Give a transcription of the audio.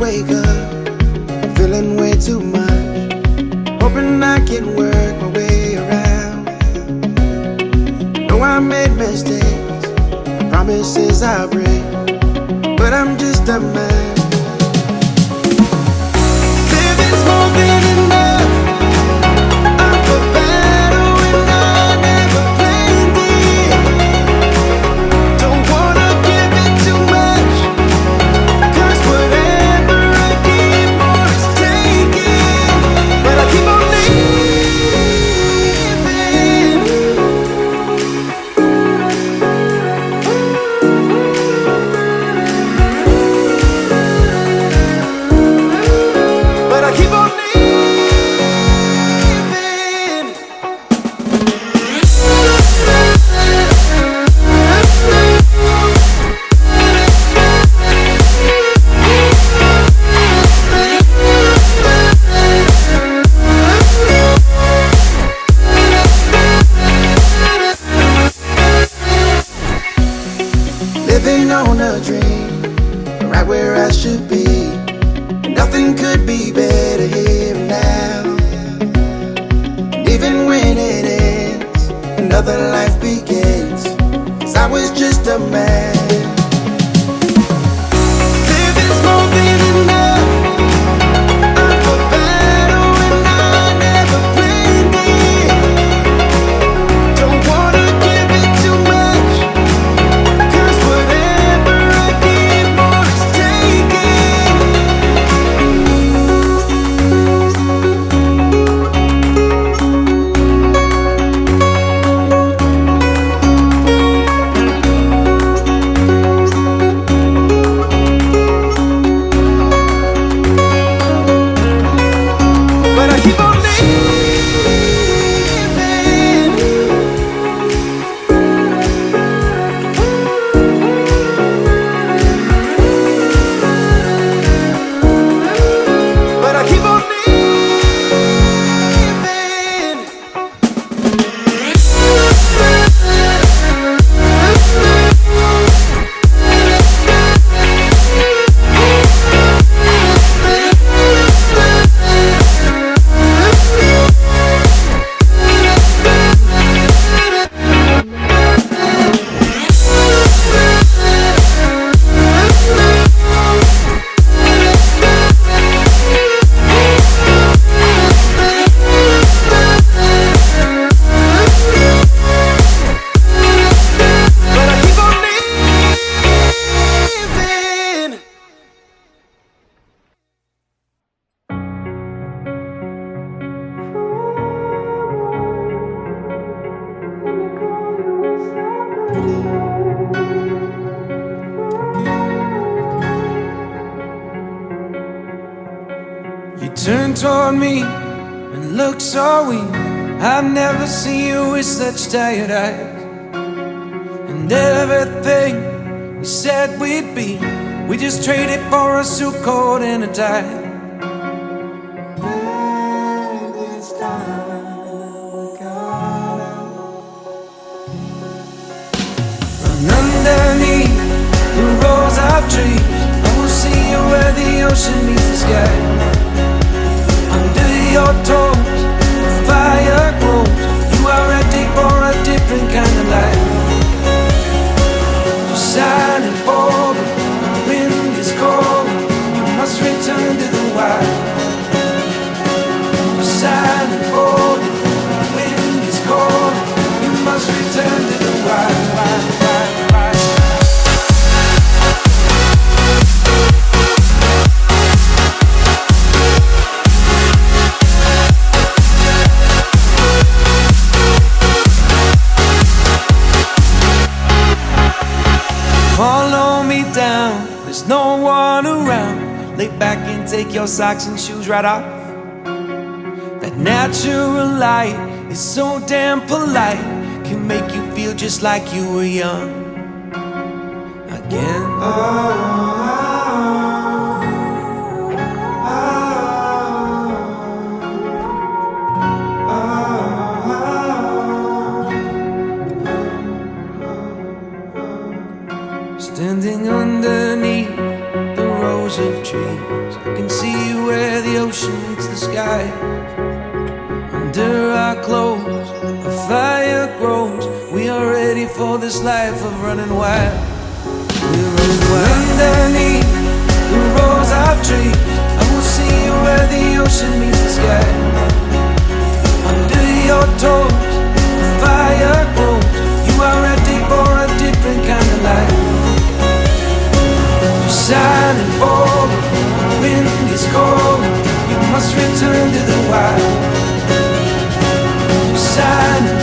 wake up, I'm feeling way too much, hoping I can work my way around. Know I made mistakes, promises I break, but I'm just a man. Living's more than enough, I'm for better when I never planned it. Don't wanna give it too much, 'cause whatever I give more is taken. But I keep on living on a dream, right where I should be. And nothing could be better here and now. And even when it ends, another life begins, 'cause I was just a man. Living's more than enough, I'm for better when I never planned it. Don't wanna give it too much, 'cause whatever I give more is taken. Turn toward me and look so weak. I've never seen you with such tired eyes. And everything we said we'd be, we just traded for a suit coat and a tie. And underneath the rows of trees, I will see you where the ocean meets the sky. Under your toes, the fire grows. You are ready for a different kind of life. You're shining forward, the wind is cold. You must return to the wild. You're shining forward, the wind is cold. You must return to the wild, wild, wild, wild. Follow me down, there's no one around. Lay back and take your socks and shoes right off. That natural light is so damn polite, can make you feel just like you were young again. Standing underneath the rows of trees, I can see where the ocean meets the sky. Under our clothes, a fire grows. We are ready for this life of running wild. We're running wild. Underneath the rows of trees, I will see you where the ocean meets the sky. Under your toes, the fire grows. You are ready for a different kind of life. You're shining forward, the wind is cold. You must return to the wild. You're shining